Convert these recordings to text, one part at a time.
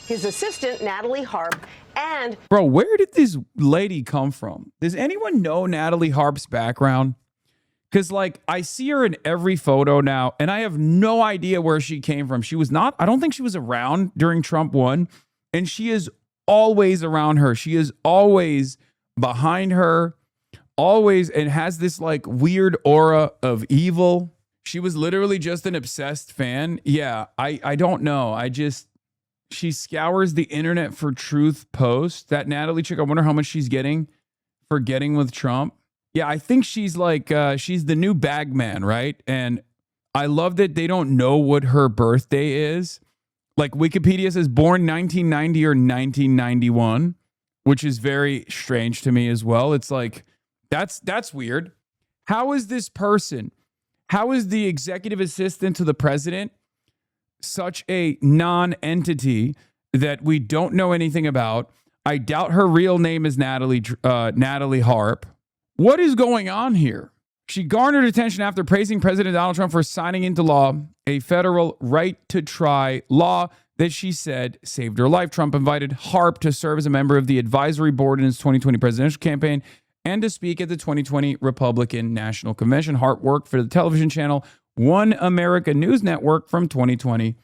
his assistant, Natalie Harp, and... Bro, where did this lady come from? Does anyone know Natalie Harp's background? Because, like, I see her in every photo now, and I have no idea where she came from. She was not, I don't think she was around during Trump 1, and she is always around her. She is always behind her, always, and has this, like, weird aura of evil. She was literally just an obsessed fan. Yeah, I don't know. She scours the internet for truth posts. That Natalie chick, I wonder how much she's getting for getting with Trump. Yeah, I think she's like, she's the new bagman, right? And I love that they don't know what her birthday is. Like Wikipedia says born 1990 or 1991, which is very strange to me as well. It's like, that's weird. How is this person, how is the executive assistant to the president such a non-entity that we don't know anything about? I doubt her real name is Natalie Harp. What is going on here? She garnered attention after praising President Donald Trump for signing into law a federal right to try law that she said saved her life. Trump invited Harp to serve as a member of the advisory board in his 2020 presidential campaign and to speak at the 2020 Republican National Convention. Harp worked for the television channel One America News Network from 2020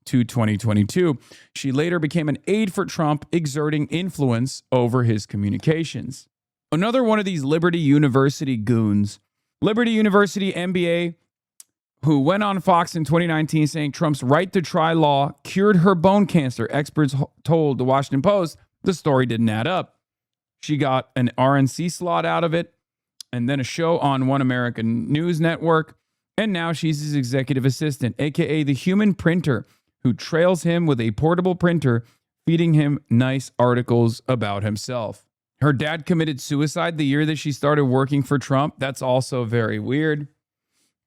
to 2022. She later became an aide for Trump, exerting influence over his communications. Another one of these Liberty University goons, Liberty University MBA, who went on Fox in 2019 saying Trump's right to try law cured her bone cancer. Experts told the Washington Post the story didn't add up. She got an RNC slot out of it and then a show on One American News Network. And now she's his executive assistant, aka the human printer, who trails him with a portable printer, feeding him nice articles about himself. Her dad committed suicide the year that she started working for Trump. That's also very weird.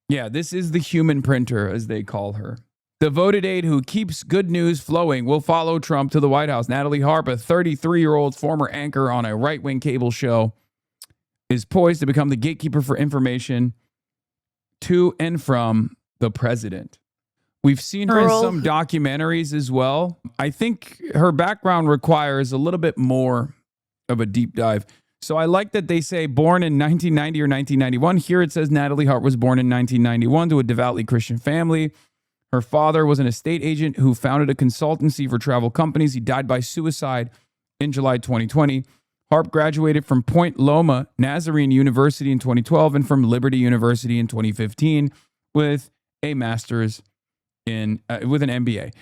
Yeah, this is the human printer, as they call her. The voted aide who keeps good news flowing will follow Trump to the White House. Natalie Harp, a 33-year-old former anchor on a right-wing cable show, is poised to become the gatekeeper for information to and from the president. We've seen her in some documentaries as well. I think her background requires a little bit more of a deep dive. So I like that they say born in 1990 or 1991. Here it says Natalie Harp was born in 1991 to a devoutly Christian family. Her father was an estate agent who founded a consultancy for travel companies. He died by suicide in July 2020. Harp graduated from Point Loma Nazarene University in 2012 and from Liberty University in 2015 with a master's with an MBA.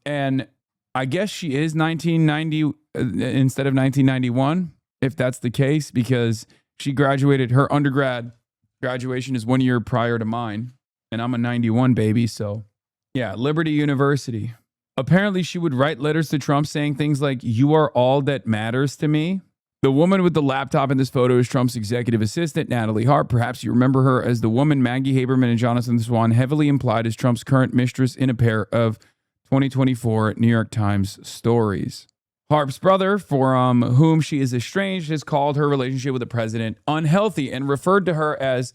And I guess she is 1990 instead of 1991, if that's the case, because she graduated, her undergrad graduation is 1 year prior to mine, and I'm a 91 baby, so yeah, Liberty University. Apparently she would write letters to Trump saying things like, "You are all that matters to me." The woman with the laptop in this photo is Trump's executive assistant, Natalie Harp. Perhaps you remember her as the woman Maggie Haberman and Jonathan Swan heavily implied as Trump's current mistress in a pair of 2024 New York Times stories. Harp's brother, for whom she is estranged, has called her relationship with the president unhealthy and referred to her as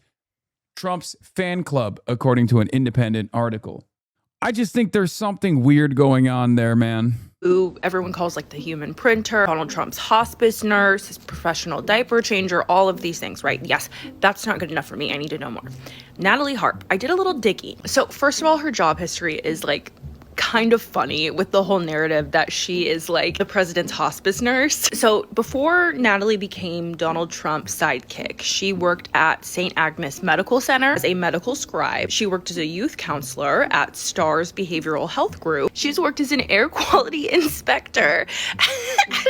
Trump's fan club, according to an independent article. I just think there's something weird going on there, man. Who everyone calls like the human printer, Donald Trump's hospice nurse, his professional diaper changer, all of these things, right? Yes, that's not good enough for me. I need to know more. Natalie Harp, I did a little digging. So first of all, her job history is like kind of funny with the whole narrative that she is like the president's hospice nurse. So before Natalie became Donald Trump's sidekick, she worked at St. Agnes Medical Center as a medical scribe. She worked as a youth counselor at STARS Behavioral Health Group. She's worked as an air quality inspector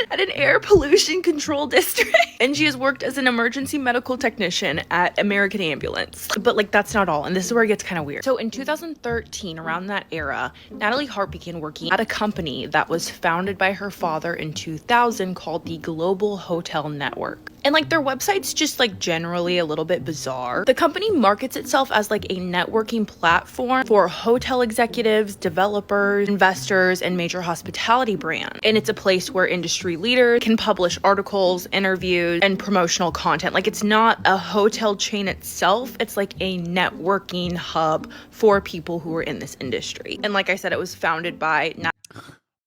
at an air pollution control district. And she has worked as an emergency medical technician at American Ambulance. But like, that's not all. And this is where it gets kind of weird. So in 2013, around that era, Natalie Harp began working at a company that was founded by her father in 2000 called the Global Hotel Network. And like their website's just like generally a little bit bizarre. The company markets itself as like a networking platform for hotel executives, developers, investors, and major hospitality brands. And it's a place where industry leaders can publish articles, interviews, and promotional content. Like it's not a hotel chain itself, it's like a networking hub for people who are in this industry. And like I said, it was founded by...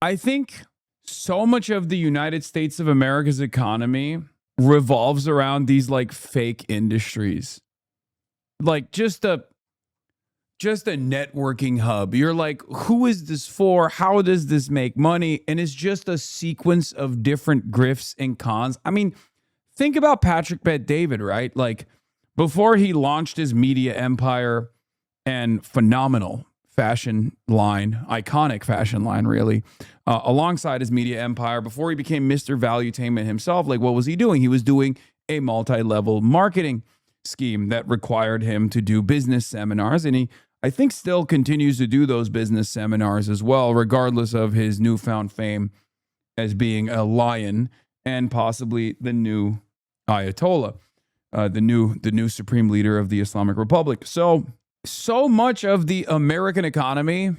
I think so much of the United States of America's economy revolves around these like fake industries. Like just a networking hub. You're like, who is this for? How does this make money? And it's just a sequence of different grifts and cons. I mean, think about Patrick Bet-David, right? Like before he launched his media empire and phenomenal fashion line, iconic fashion line, really, alongside his media empire, before he became Mr. Valuetainment himself, like what was he doing? He was doing a multi-level marketing scheme that required him to do business seminars. And he, I think, still continues to do those business seminars as well, regardless of his newfound fame as being a lion and possibly the new Ayatollah, the new supreme leader of the Islamic Republic. So much of the American economy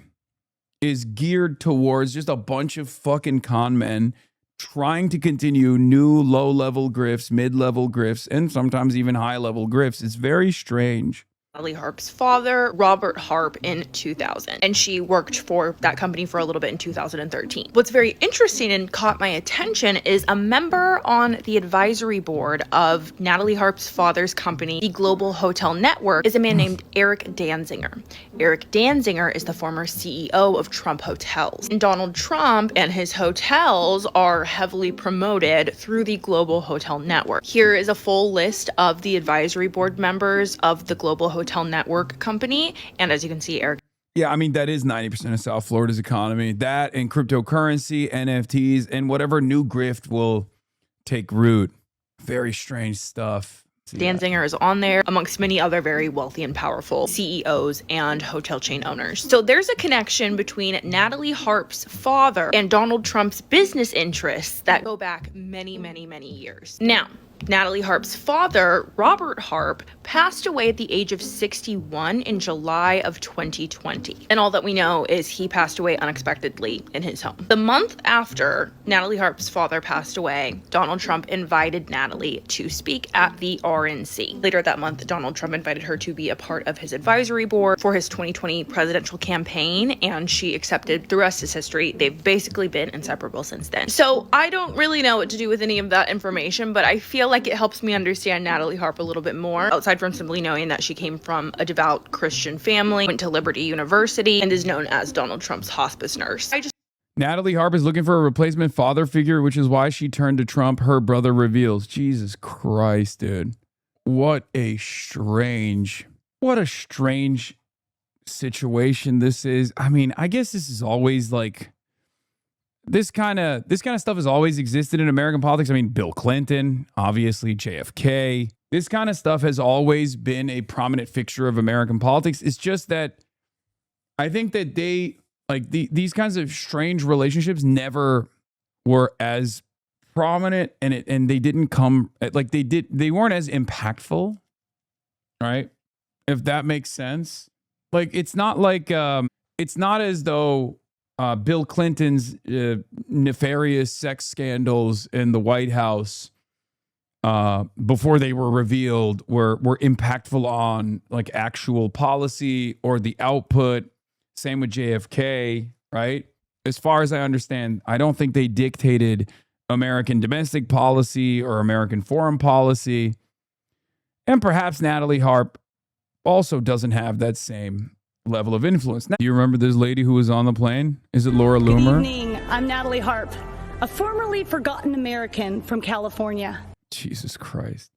is geared towards just a bunch of fucking con men trying to continue new low-level grifts, mid-level grifts, and sometimes even high-level grifts. It's very strange. Natalie Harp's father, Robert Harp, in 2000. And she worked for that company for a little bit in 2013. What's very interesting and caught my attention is a member on the advisory board of Natalie Harp's father's company, the Global Hotel Network, is a man named Eric Danziger. Eric Danziger is the former CEO of Trump Hotels. And Donald Trump and his hotels are heavily promoted through the Global Hotel Network. Here is a full list of the advisory board members of the Global Hotel Network company. And as you can see, Eric. Yeah, I mean, that is 90% of South Florida's economy. That and cryptocurrency, NFTs, and whatever new grift will take root. Very strange stuff. Danziger is on there amongst many other very wealthy and powerful CEOs and hotel chain owners. So there's a connection between Natalie Harp's father and Donald Trump's business interests that go back many, many, many years. Now, Natalie Harp's father, Robert Harp, passed away at the age of 61 in July of 2020. And all that we know is he passed away unexpectedly in his home. The month after Natalie Harp's father passed away, Donald Trump invited Natalie to speak at the RNC. Later that month, Donald Trump invited her to be a part of his advisory board for his 2020 presidential campaign, and she accepted. The rest is history. They've basically been inseparable since then. So I don't really know what to do with any of that information, but I feel like it helps me understand Natalie Harp a little bit more, outside from simply knowing that she came from a devout Christian family, went to Liberty University, and is known as Donald Trump's hospice nurse. Natalie Harp is looking for a replacement father figure, which is why she turned to Trump, her brother reveals. Jesus Christ, dude. What a strange situation this is. I mean, I guess this is always like, this kind of stuff has always existed in American politics. I mean, Bill Clinton, obviously JFK. This kind of stuff has always been a prominent fixture of American politics. It's just that I think that they, like, these kinds of strange relationships never were as prominent, and they didn't come, like, they weren't as impactful, right? If that makes sense. Like, it's not like, it's not as though Bill Clinton's nefarious sex scandals in the White House before they were revealed were impactful on like actual policy or the output. Same with JFK, right? As far as I understand, I don't think they dictated American domestic policy or American foreign policy. And perhaps Natalie Harp also doesn't have that same level of influence. Now, do you remember this lady who was on the plane? Is it Laura Loomer? Good evening. I'm Natalie Harp, a formerly forgotten American from California. Jesus Christ.